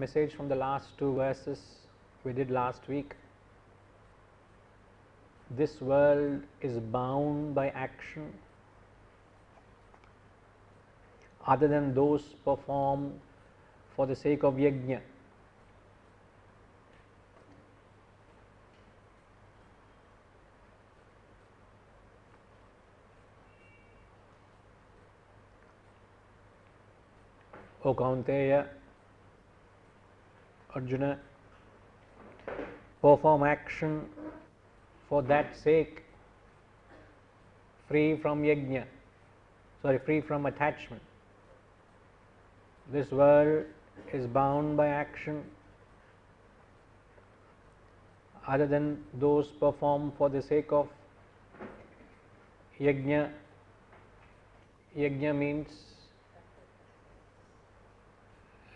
message from the last two verses we did last week. This world is bound by action other than those performed for the sake of yajna. O Kaunteya, Arjuna, perform action for that sake, free from yajna, free from attachment. This world is bound by action other than those performed for the sake of yajna. Yajna means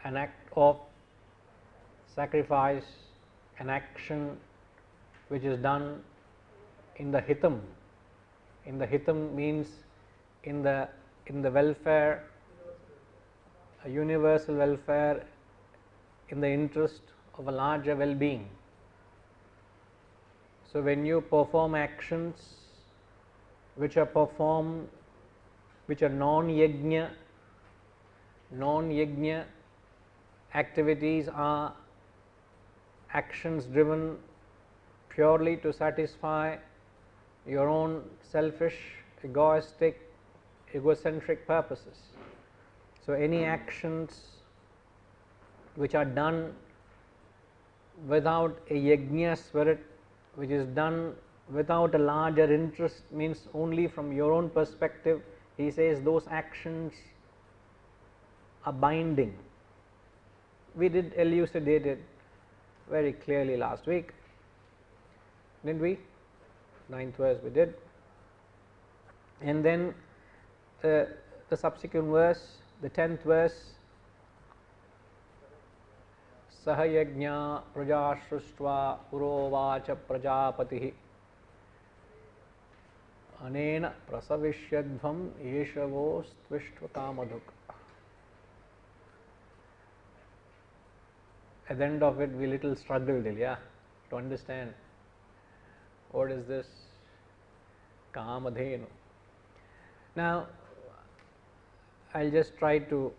an act of sacrifice, an action which is done in the hitam. In the hitam means in the welfare, a universal welfare, in the interest of a larger well-being. So when you perform actions which are performed, which are non-yajna activities are actions driven purely to satisfy your own selfish, egoistic, egocentric purposes. So any actions which are done without a yajna spirit, which is done without a larger interest, means only from your own perspective, he says those actions are binding. We did elucidate it very clearly last week, didn't we? 9th verse we did. And then the subsequent verse, the 10th verse, Sahayajna praja shrushtva urovacha prajapatihi anena prasavishyadvam yeshavos tvishtva kamaduk. At the end of it, we little struggled, to understand what is this Kamadhenu. Now, I'll just try to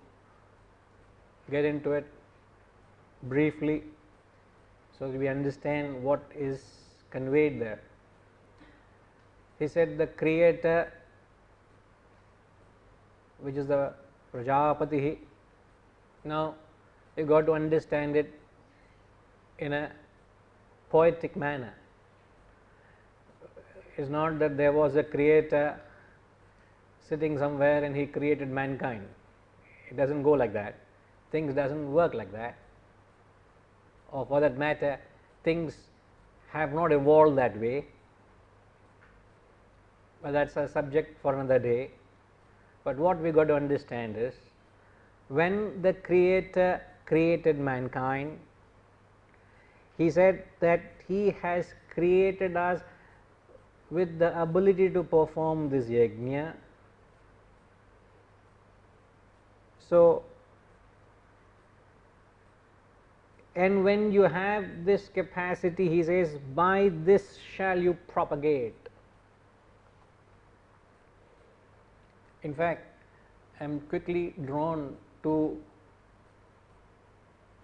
get into it briefly so that we understand what is conveyed there. He said the creator, which is the Prajapatihi. Now, you got to understand it in a poetic manner. It's not that there was a creator sitting somewhere and he created mankind. It doesn't go like that. Things doesn't work like that. Or for that matter, things have not evolved that way. But that's a subject for another day. But what we got to understand is, when the creator created mankind, he said that he has created us with the ability to perform this yajna. So, and when you have this capacity, he says, by this shall you propagate. In fact, I am quickly drawn to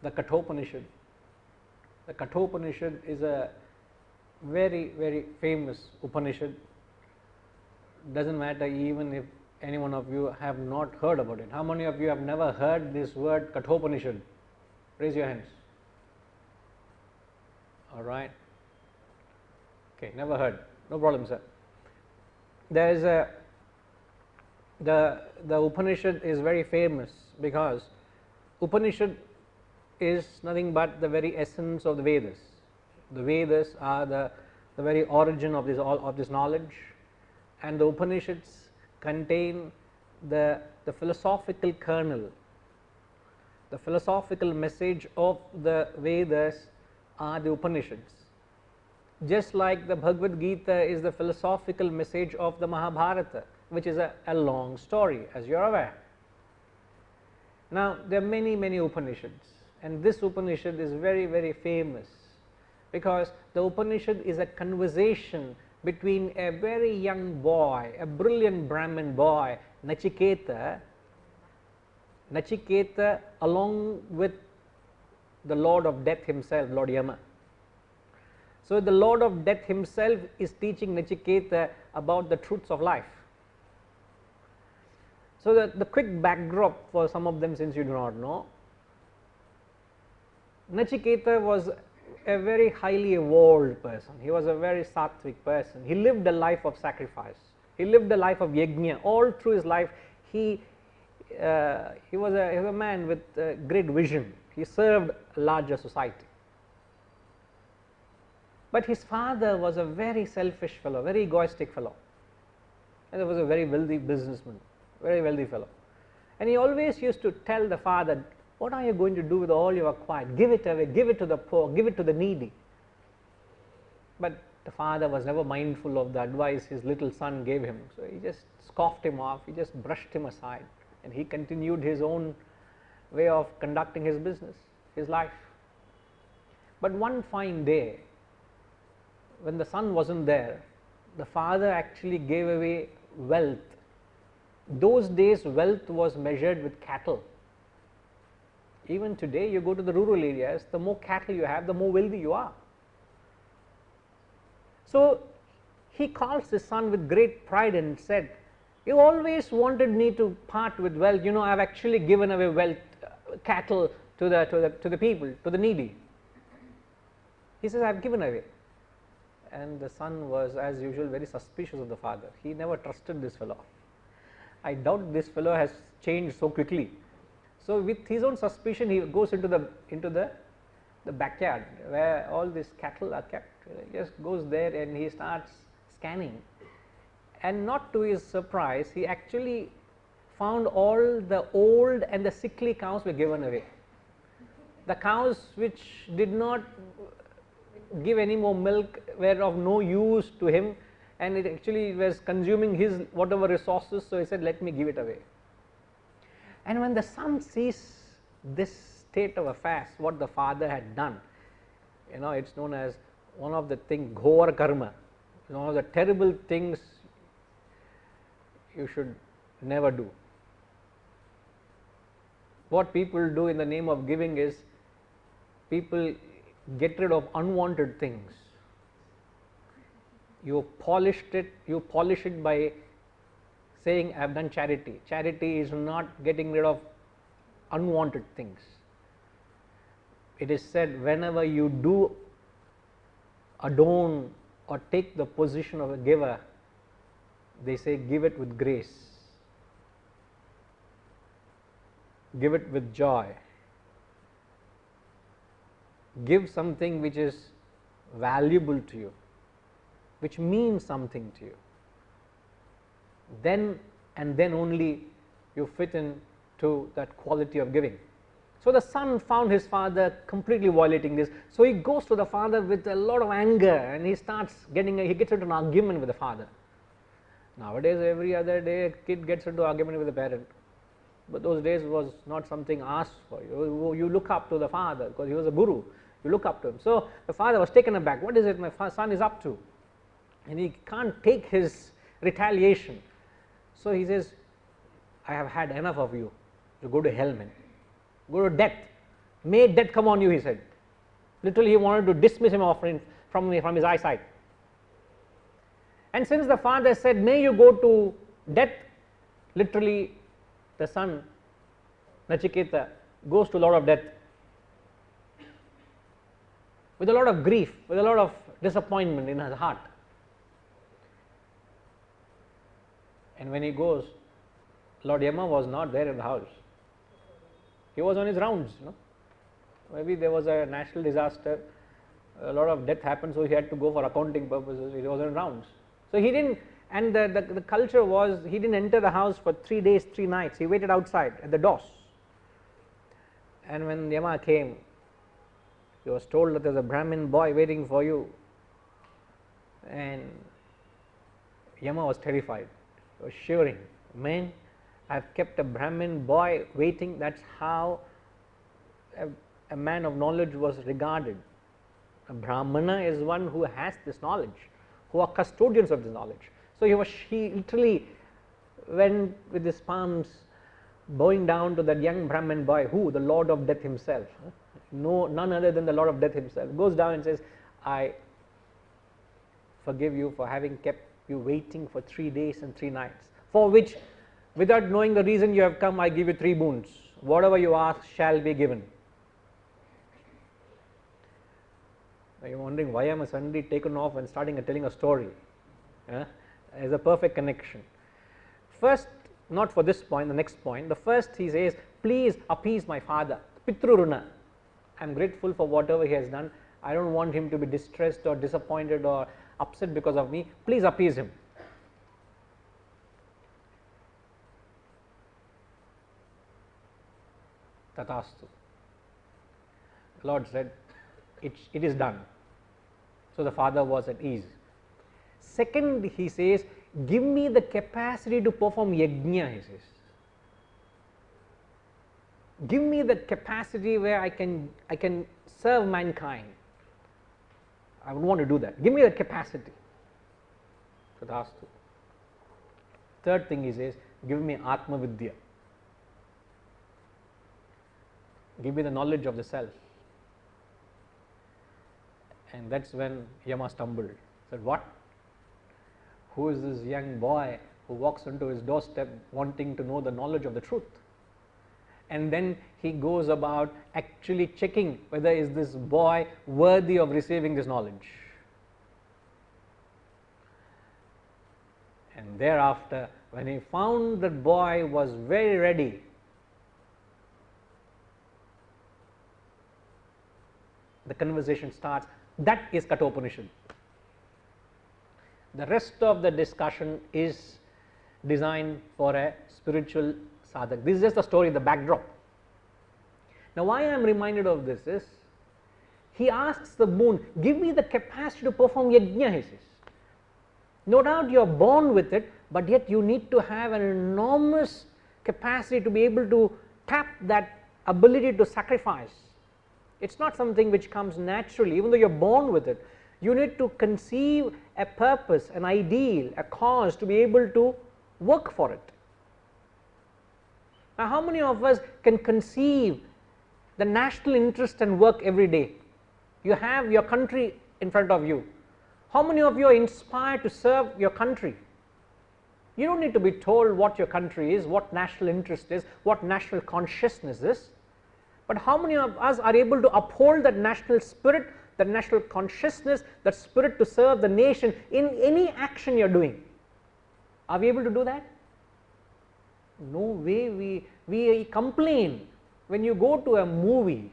the Kathopanishad. The Kathopanishad is a very, very famous Upanishad. Doesn't matter even if any one of you have not heard about it. How many of you have never heard this word Kathopanishad? Raise your hands. All right. Okay, never heard. No problem, sir. There is the Upanishad is very famous because Upanishad is nothing but the very essence of the Vedas. The Vedas are the very origin of this knowledge, and the Upanishads contain the philosophical kernel. The philosophical message of the Vedas are the Upanishads. Just like the Bhagavad Gita is the philosophical message of the Mahabharata, which is a long story, as you are aware. Now, there are many Upanishads, And this Upanishad is very, very famous, because the Upanishad is a conversation between a very young boy, a brilliant Brahmin boy, Nachiketa, along with the Lord of Death himself, Lord Yama. So, the Lord of Death himself is teaching Nachiketa about the truths of life. So, the quick backdrop for some of them, since you do not know, Nachiketa was a very highly evolved person. He was a very sattvic person. He lived a life of sacrifice. He lived a life of yajna. All through his life, he was a man with great vision. He served a larger society. But his father was a very selfish fellow, very egoistic fellow, and he was a very wealthy businessman, very wealthy fellow. And he always used to tell the father, what are you going to do with all you acquired? Give it away, give it to the poor, give it to the needy. But the father was never mindful of the advice his little son gave him. So he just scoffed him off, he just brushed him aside, and he continued his own way of conducting his business, his life. But one fine day, when the son wasn't there, the father actually gave away wealth. Those days, wealth was measured with cattle. Even today, you go to the rural areas, the more cattle you have, the more wealthy you are. So he calls his son with great pride and said, you always wanted me to part with wealth. You know, I have actually given away wealth, cattle to the people, to the needy. He says, I have given away. And the son was, as usual, very suspicious of the father. He never trusted this fellow. I doubt this fellow has changed so quickly. So with his own suspicion, he goes into the backyard where all these cattle are kept. He just goes there and he starts scanning. And not to his surprise, he actually found all the old and the sickly cows were given away. The cows which did not give any more milk were of no use to him, and it actually was consuming his whatever resources. So he said, let me give it away. And when the son sees this state of affairs, what the father had done, you know, it's known as one of the things, ghor karma, one of the terrible things you should never do. What people do in the name of giving is, people get rid of unwanted things. You polish it by saying I have done charity. Charity is not getting rid of unwanted things. It is said, whenever you do adorn or take the position of a giver, they say give it with grace, give it with joy, give something which is valuable to you, which means something to you. Then and then only you fit into that quality of giving. So the son found his father completely violating this. So he goes to the father with a lot of anger, and he gets into an argument with the father. Nowadays, every other day a kid gets into argument with a parent, but those days was not something asked for. You look up to the father because he was a guru. You look up to him. So the father was taken aback. What is it my son is up to? And he can't take his retaliation. So he says, I have had enough of you. You go to hell, man. Go to death. May death come on you, he said. Literally, he wanted to dismiss him from his eyesight. And since the father said, may you go to death, literally the son, Nachiketa, goes to Lord of Death with a lot of grief, with a lot of disappointment in his heart. And when he goes, Lord Yama was not there in the house. He was on his rounds, you know. Maybe there was a national disaster, a lot of death happened, so he had to go for accounting purposes. He was on rounds. So he didn't, and the culture was, he didn't enter the house for 3 days, 3 nights. He waited outside at the doors. And when Yama came, he was told that there's a Brahmin boy waiting for you. And Yama was terrified. He was shivering. Man, I have kept a Brahmin boy waiting. That's how a man of knowledge was regarded. A Brahmana is one who has this knowledge, who are custodians of this knowledge. So he literally went with his palms bowing down to that young Brahmin boy, who? The Lord of Death himself. No, none other than the Lord of Death himself. Goes down and says, I forgive you for having kept you waiting for 3 days and 3 nights, for which, without knowing the reason you have come, I give you 3 boons. Whatever you ask shall be given. Now you are wondering, why am I suddenly taken off and starting telling a story? There's a perfect connection. First, not for this point, the next point. The first, he says, please appease my father, Pitruruna. I am grateful for whatever he has done. I don't want him to be distressed or disappointed or upset because of me. Please appease him. Tatastu. The Lord said, it is done. So the father was at ease. Second, he says, give me the capacity to perform yajna, he says. Give me the capacity where I can serve mankind. I would want to do that. Give me the capacity. Tadastu. Third thing he says, give me Atma Vidya. Give me the knowledge of the self. And that's when Yama stumbled. Said, what? Who is this young boy who walks onto his doorstep wanting to know the knowledge of the truth? And then he goes about actually checking whether is this boy worthy of receiving this knowledge. And thereafter, when he found that boy was very ready, the conversation starts. That is Kathopanishad. The rest of the discussion is designed for a spiritual sadhak. This is just the story, the backdrop. Now, why I am reminded of this is, he asks the boon, give me the capacity to perform yajna, he says. No doubt you are born with it, but yet you need to have an enormous capacity to be able to tap that ability to sacrifice. It is not something which comes naturally, even though you are born with it. You need to conceive a purpose, an ideal, a cause to be able to work for it. Now, how many of us can conceive the national interest and work every day? You have your country in front of you. How many of you are inspired to serve your country? You don't need to be told what your country is, what national interest is, what national consciousness is. But how many of us are able to uphold that national spirit, that national consciousness, that spirit to serve the nation in any action you are doing? Are we able to do that? No way. We complain when you go to a movie.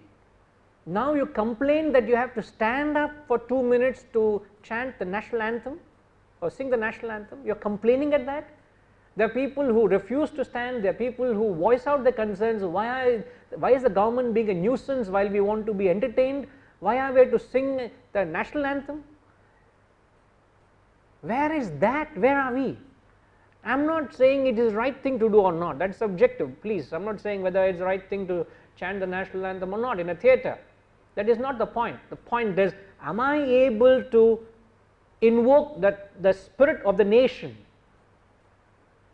Now you complain that you have to stand up for 2 minutes to chant the national anthem or sing the national anthem. You are complaining at that. There are people who refuse to stand. There are people who voice out their concerns. Why is the government being a nuisance while we want to be entertained? Why are we to sing the national anthem? Where is that? Where are we? I am not saying it is the right thing to do or not. That is subjective. Please, I am not saying whether it is the right thing to chant the national anthem or not in a theatre. That is not the point. The point is, am I able to invoke the spirit of the nation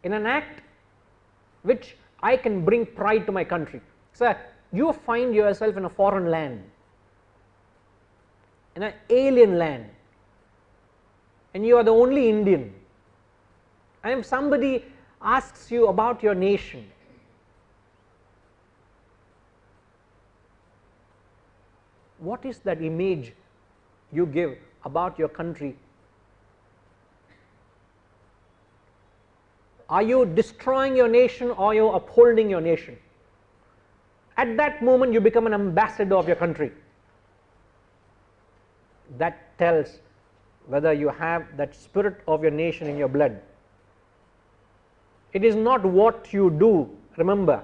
in an act which I can bring pride to my country? Sir, you find yourself in a foreign land, in an alien land, and you are the only Indian, and if somebody asks you about your nation, what is that image you give about your country? Are you destroying your nation or are you upholding your nation? At that moment you become an ambassador of your country. That tells whether you have that spirit of your nation in your blood. It is not what you do, remember,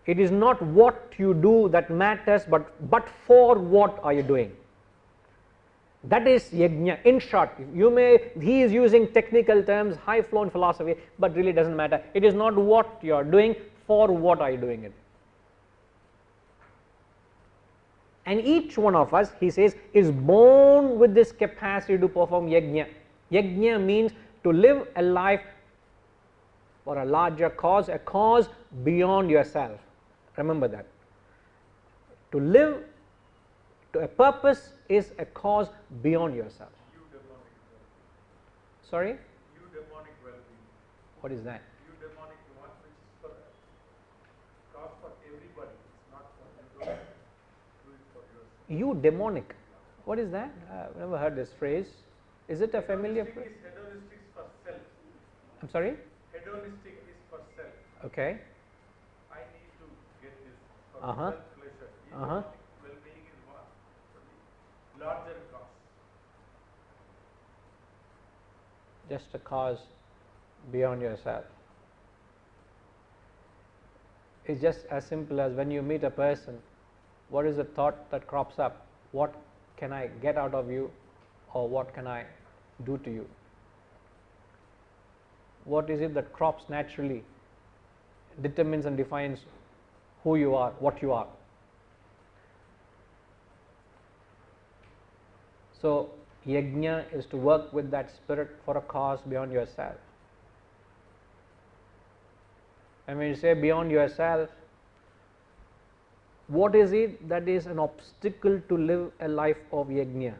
it is not what you do that matters, but for what are you doing. That is yajna. In short, he is using technical terms, high flown philosophy, but really does not matter. It is not what you are doing, for what are you doing it. And each one of us, he says, is born with this capacity to perform yajna. Yajna means to live a life for a larger cause, a cause beyond yourself. Remember that. To live to a purpose is a cause beyond yourself. Sorry? Eudaimonic well-being. What is that? Eudaimonic one, which is for cause for everybody. It's not for you. Don't do it for yourself. Eudaimonic. What is that? I've never heard this phrase. Is it a familiar phrase? Hedonistic is for self. I'm sorry? Hedonistic is for self. Okay. I need to get this for Uh-huh. self-pleasure. Uh-huh. Well-being is what? For the larger cause. Just a cause beyond yourself. It's just as simple as when you meet a person, what is the thought that crops up? What can I get out of you, or what can I do to you? What is it that crops naturally, determines and defines who you are, what you are? So, yajna is to work with that spirit for a cause beyond yourself. And when you say beyond yourself, what is it that is an obstacle to live a life of yajna?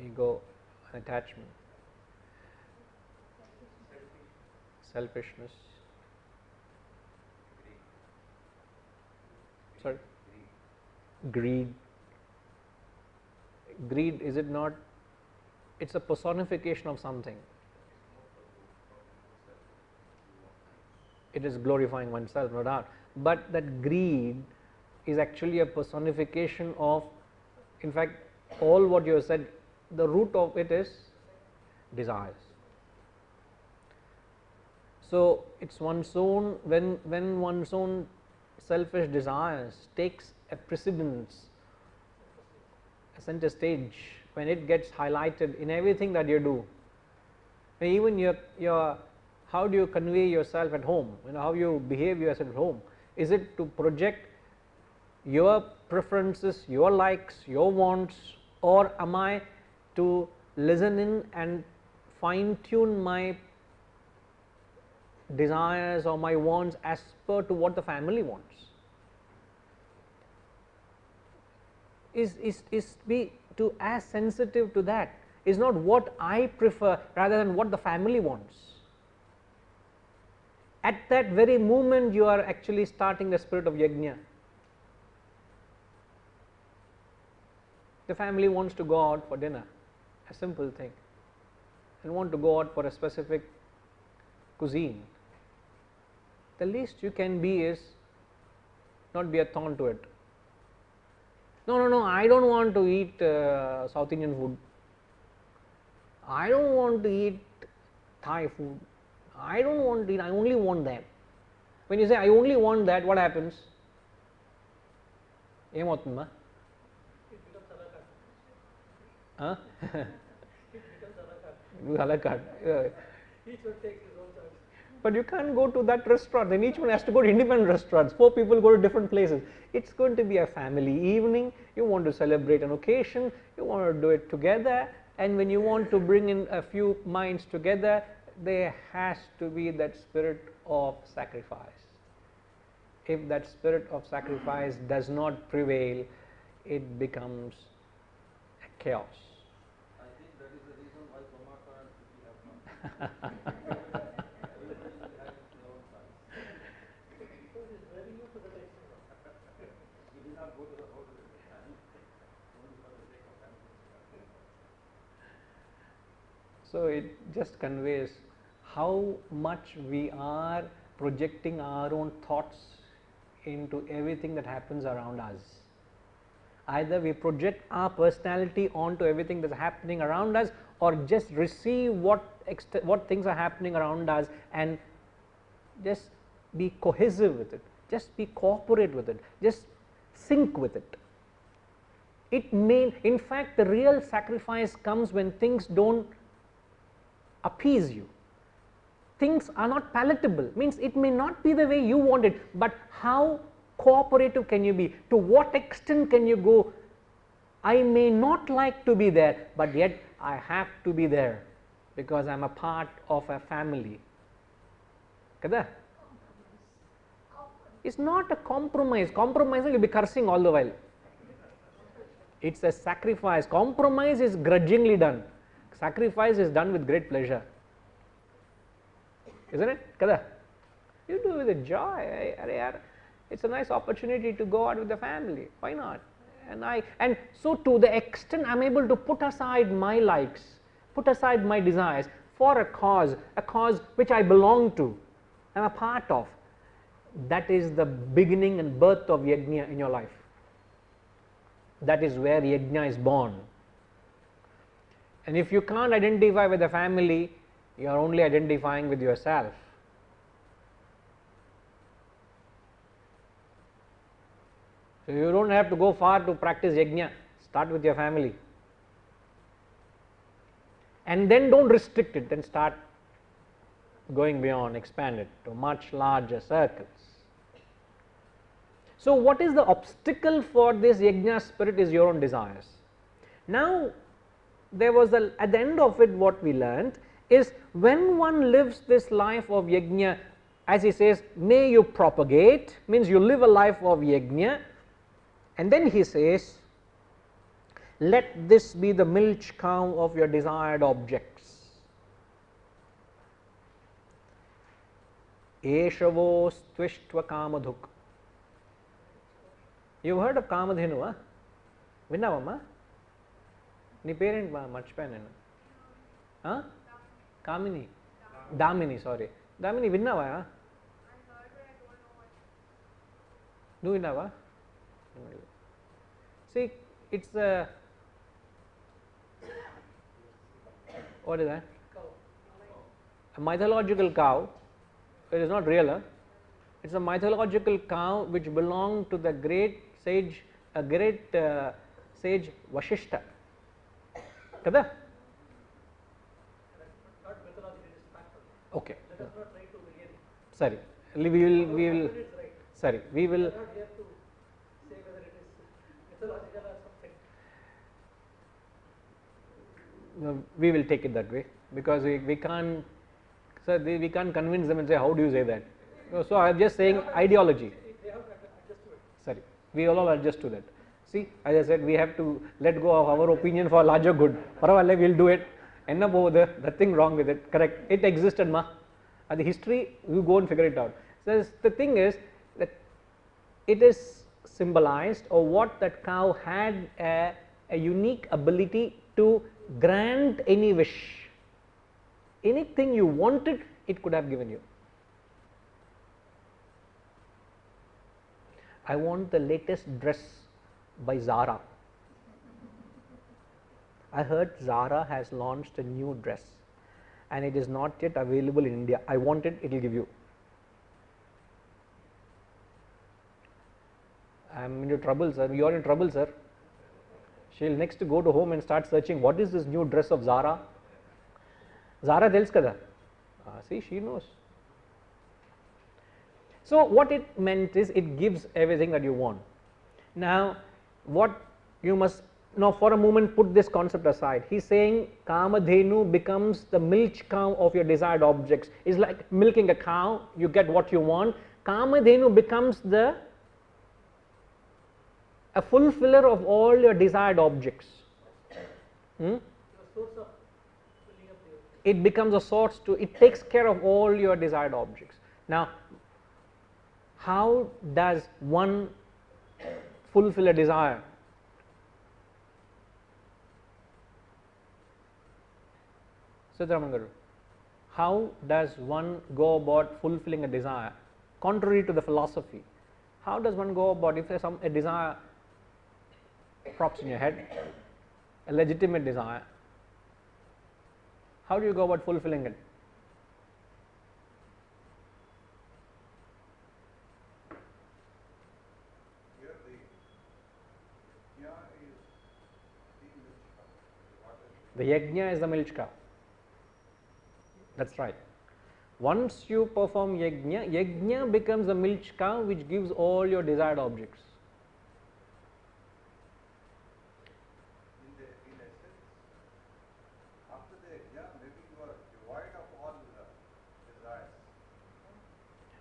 Ego, attachment, selfishness. Sorry? Greed. Greed, is it not? It's a personification of something. It is glorifying oneself, no doubt. But that greed is actually a personification of, in fact, all what you have said, the root of it is desires. So, it's one's own, when one's own selfish desires takes a precedence, a center stage, when it gets highlighted in everything that you do, even your how do you convey yourself at home, how you behave yourself at home? Is it to project your preferences, your likes, your wants, or am I to listen in and fine tune my desires or my wants as per to what the family wants? Is be to as sensitive to that, is not what I prefer rather than what the family wants. At that very moment you are actually starting the spirit of yajna. The family wants to go out for dinner, a simple thing, and want to go out for a specific cuisine. The least you can be is not be a thorn to it. No, I don't want to eat South Indian food. I don't want to eat Thai food. I don't want to eat, I only want that. When you say I only want that, what happens? ఏమవుతుందా? Huh? A la carte. Each one takes his own choice. But you can't go to that restaurant, then each one has to go to independent restaurants. 4 people go to different places. It's going to be a family evening, you want to celebrate an occasion, you want to do it together, and when you want to bring in a few minds together, there has to be that spirit of sacrifice. If that spirit of sacrifice does not prevail, it becomes a chaos. I think that is the reason why Tomata and Suki have come. He did not go to the hotel at the time, only for the sake of family. So, it just conveys how much we are projecting our own thoughts into everything that happens around us. Either we project our personality onto everything that's happening around us, or just receive what things are happening around us and just be cohesive with it, just be cooperate with it, just sync with it. It may, in fact, the real sacrifice comes when things don't appease you. things are not palatable, means it may not be the way you want it, but how cooperative can you be? To what extent can you go? I may not like to be there, but yet I have to be there because I am a part of a family. Kada? It's not a compromise. Compromise you will be cursing all the while. It's a sacrifice. Compromise is grudgingly done. Sacrifice is done with great pleasure. Isn't it? Kada? You do it with a joy. It's a nice opportunity to go out with the family. Why not? And so to the extent I am able to put aside my likes, put aside my desires for a cause which I belong to, I am a part of, that is the beginning and birth of yajna in your life. That is where yajna is born. And if you can't identify with the family, you are only identifying with yourself. So you don't have to go far to practice yajna, start with your family. And then don't restrict it, then start going beyond, expand it to much larger circles. So what is the obstacle for this yajna spirit is your own desires. Now there was at the end of it what we learned is when one lives this life of yajna, as he says, may you propagate, means you live a life of yajna, and then he says, let this be the milch cow of your desired objects. Eshavos tvishtva kamadhuk. You have heard of Kamadhenu, huh? Vinnavamma? Ni parent marchipoyanu. Huh? Kamini. Damini, sorry. Damini vinnava? Do vinnava? See, it's a, what is that? A mythological cow. It is not real, huh? It's a mythological cow which belonged to the great sage, sage Vashishta. Kada? Okay. Let us not try to begin. Sorry. We will. Sorry. We will. Not here to say whether it is mythological or something. No, we will take it that way because we can't. Sir, we can't convince them and say how do you say that. No, so I am just saying ideology. They have to adjust to it. Sorry. We all adjust to that. See, as I said, we have to let go of our opinion for larger good. Paravalle, we will do it. Enna povudhu, nothing wrong with it. Correct. It existed, ma. The history, you go and figure it out. So the thing is that it is symbolized, or what that cow had a unique ability to grant any wish. Anything you wanted, it could have given you. I want the latest dress by Zara. I heard Zara has launched a new dress and it is not yet available in India. I want it, it will give you. I am into trouble, sir. You are in trouble, sir. She will next go to home and start searching what is this new dress of Zara. Zara tells kada. See, she knows. So what it meant is it gives everything that you want. Now what you must now for a moment put this concept aside. He is saying Kamadhenu becomes the milch cow of your desired objects. It's like milking a cow, you get what you want. Kamadhenu becomes a fulfiller of all your desired objects. The source of filling up the It becomes a source to, it takes care of all your desired objects. Now how does one fulfill a desire? Siddharaman Garu, how does one go about fulfilling a desire? Contrary to the philosophy, how does one go about if there is a desire props in your head, a legitimate desire, how do you go about fulfilling it? Here the yajna is the milch cow. What is The yajna is the milch cow. That's right. Once you perform yajna, yajna becomes the milk cow which gives all your desired objects. In essence, after the yajna, maybe you are devoid of all desires.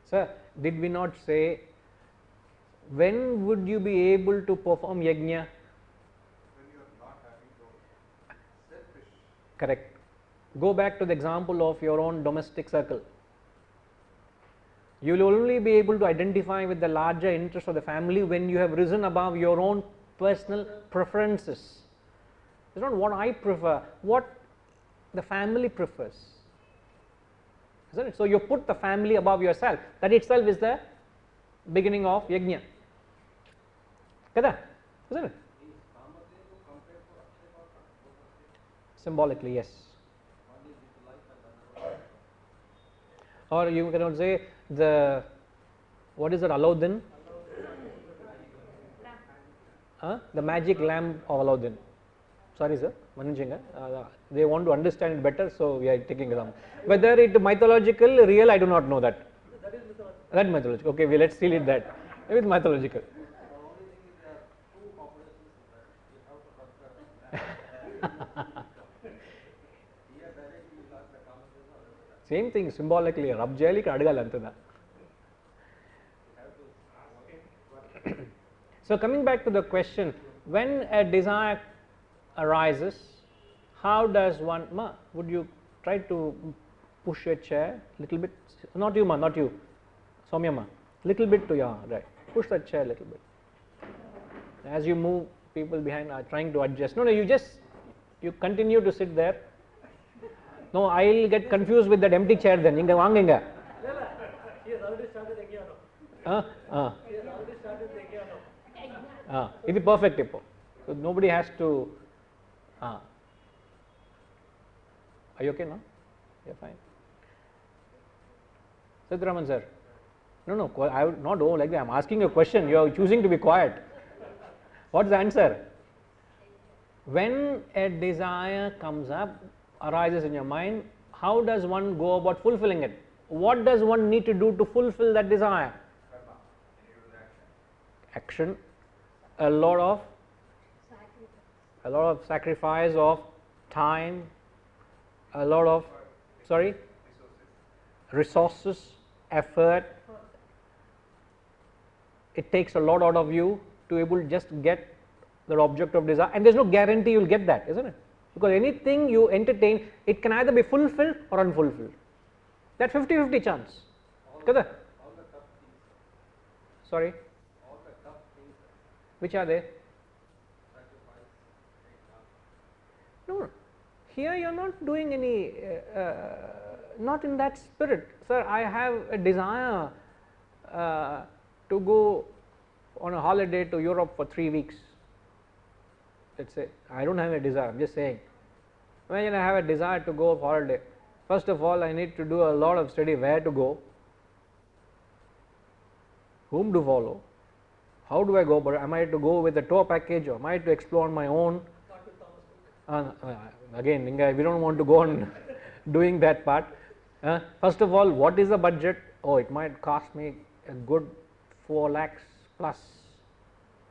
Sir, did we not say, when would you be able to perform yajna? When you are not having those selfish. Correct. Go back to the example of your own domestic circle. You will only be able to identify with the larger interest of the family when you have risen above your own personal preferences. It's not what I prefer, what the family prefers. Isn't it? So you put the family above yourself. That itself is the beginning of yajna. Kada? Isn't it? Is Kamadeva compared to Akshay Patra? Symbolically, yes. One is with life and another one. Or you cannot say the, what is it, Alauddin? The magic lamp of Alauddin. Sorry sir, they want to understand it better, so we are taking example. Whether it mythological, real, I do not know that. That is mythological. That mythological. Okay, let's seal it that. Maybe it's mythological. The only thing is there are two populations in that. You have to conquer. Here directly you learn the Kamadeva. Same thing symbolically. Rab jayali ka adgal antada. So coming back to the question, when a desire arises, how does one, ma, would you try to push your chair little bit, not you ma, not you, Soumya ma, little bit to your right, push that chair little bit. As you move, people behind are trying to adjust. No, you continue to sit there. No, I'll get confused with that empty chair then. Inga vaangenga. He has already started the Jnana. He has already started the Jnana. It is perfect tipo. So nobody has to. Are you okay now? You're fine. Siddharaman sir. No, I would not go like that. I'm asking a question. You are choosing to be quiet. What's the answer? When a desire comes up, arises in your mind, how does one go about fulfilling it? What does one need to do to fulfill that desire? Action. A lot of sacrifice of time, a lot of resources, effort. It takes a lot out of you to able to just get the object of desire, and there's no guarantee you'll get that, isn't it? Because anything you entertain, it can either be fulfilled or unfulfilled. That 50-50 chance. All the tough things. Sorry, All the tough things. which are they? Sacrifice. No, here you are not doing any, not in that spirit. Sir, I have a desire to go on a holiday to Europe for 3 weeks. Let's say, I don't have a desire, I'm just saying. Imagine I have a desire to go on holiday. First of all, I need to do a lot of study where to go, whom to follow, how do I go, but am I to go with a tour package or am I to explore on my own? Not with Thomas Cook. Again, we don't want to go on doing that part. First of all, what is the budget? Oh, it might cost me a good 4 lakhs plus,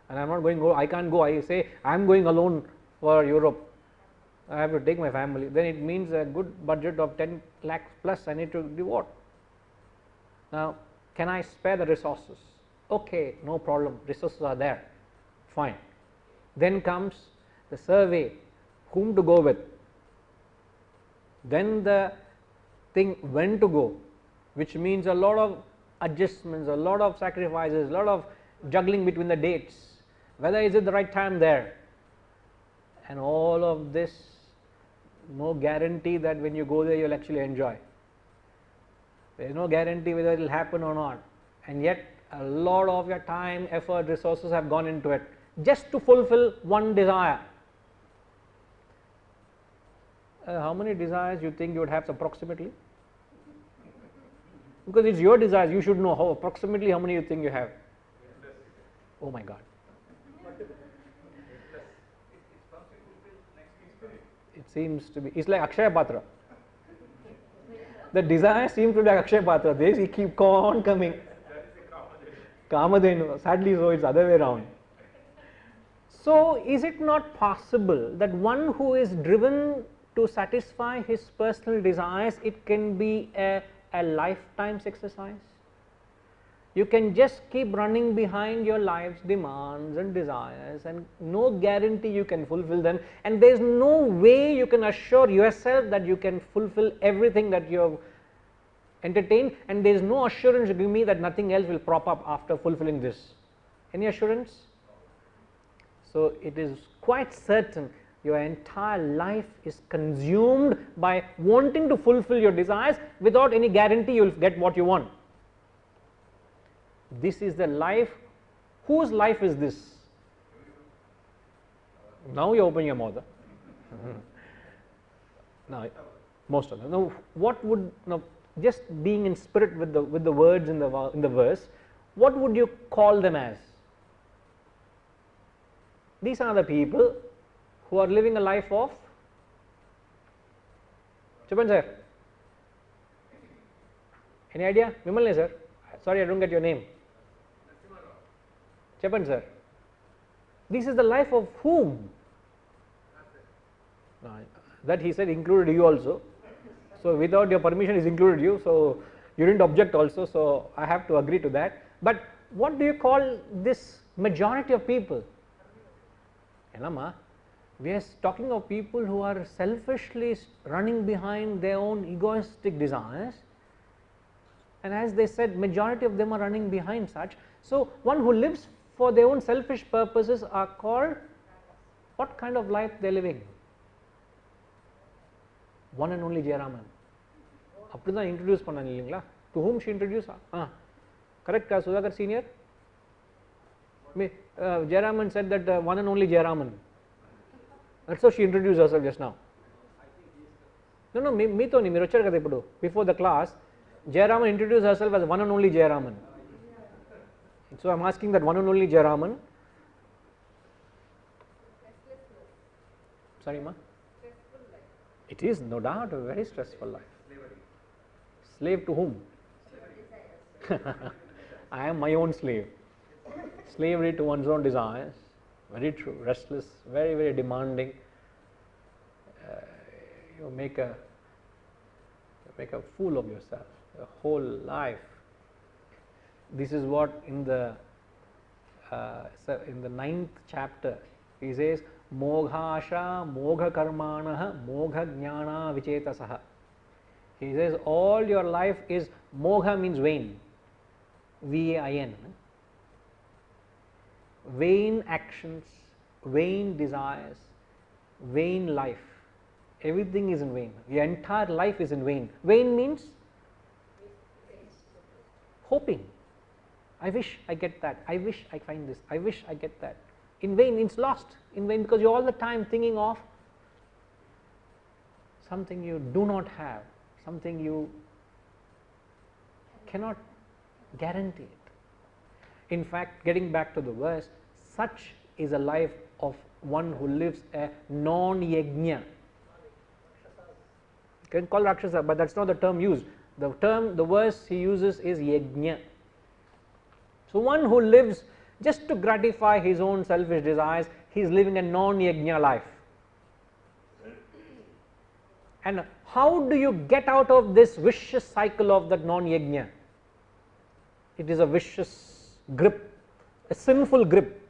and I'm not going to go, I can't go, I say I'm going alone for Europe, I have to take my family, then it means a good budget of 10 lakhs plus I need to devote. Now, can I spare the resources? Okay, no problem, resources are there, fine. Then comes the survey, whom to go with, then the thing when to go, which means a lot of adjustments, a lot of sacrifices, a lot of juggling between the dates, whether is it the right time there, and all of this, no guarantee that when you go there you will actually enjoy. There is no guarantee whether it will happen or not, and yet a lot of your time, effort, resources have gone into it just to fulfill one desire. How many desires you think you would have approximately? Because it's your desires, you should know how approximately how many you think you have. Oh my God. It seems to be, it's like Akshaya Patra. The desire seems to be like Akshay Patra. They keep on coming. Kamadhenu. Sadly, so it's other way around. So, is it not possible that one who is driven to satisfy his personal desires, it can be a lifetime's exercise? You can just keep running behind your life's demands and desires, and no guarantee you can fulfill them, and there is no way you can assure yourself that you can fulfill everything that you have entertained, and there is no assurance to give me that nothing else will prop up after fulfilling this. Any assurance? So, it is quite certain your entire life is consumed by wanting to fulfill your desires without any guarantee you will get what you want. This is the life. Whose life is this? Now you open your mouth. Now, most of them. Now, what would, now, just being in spirit with the words in the verse, what would you call them as? These are the people who are living a life of Chapan sir. Any idea? Vimalne sir. Sorry, I don't get your name. Chapan sir. This is the life of whom? That he said included you also. So, without your permission is included you. So, you didn't object also. So, I have to agree to that. But what do you call this majority of people? We are talking of people who are selfishly running behind their own egoistic desires, and as they said, majority of them are running behind such. So, one who lives for their own selfish purposes are called, what kind of life they are living? One and only Jayaraman. Appadina introduce pannan illingla. To whom she introduced? Correct, Sudhakar senior? Jayaraman said that one and only Jayaraman. That's how she introduced herself just now. No, me to nahi, మీరు వచ్చారు. Before the class, Jayaraman introduced herself as one and only Jayaraman. So I am asking that one and only Jayaraman. Sorry, ma? It is no doubt a very stressful life. Slave to whom? I am my own slave. Slavery to one's own desires, very true, restless, very, very demanding. You make a fool of yourself, your whole life. This is what in the 9th chapter he says, Moghasha Mogha Karmanaha Mogha Jnana Vichetasaha. He says all your life is, Mogha means vain, V-A-I-N. Vain actions, vain desires, vain life, everything is in vain. Your entire life is in vain. Vain means hoping. I wish I get that, I wish I find this, I wish I get that. In vain, it's lost in vain, because you are all the time thinking of something you do not have, something you cannot guarantee it. In fact, getting back to the verse, such is a life of one who lives a non-yajna. You can call Rakshasa, but that is not the term used. The verse he uses is yajna. So, one who lives just to gratify his own selfish desires, he is living a non-yajna life. And how do you get out of this vicious cycle of that non-yajna? It is a vicious grip, a sinful grip.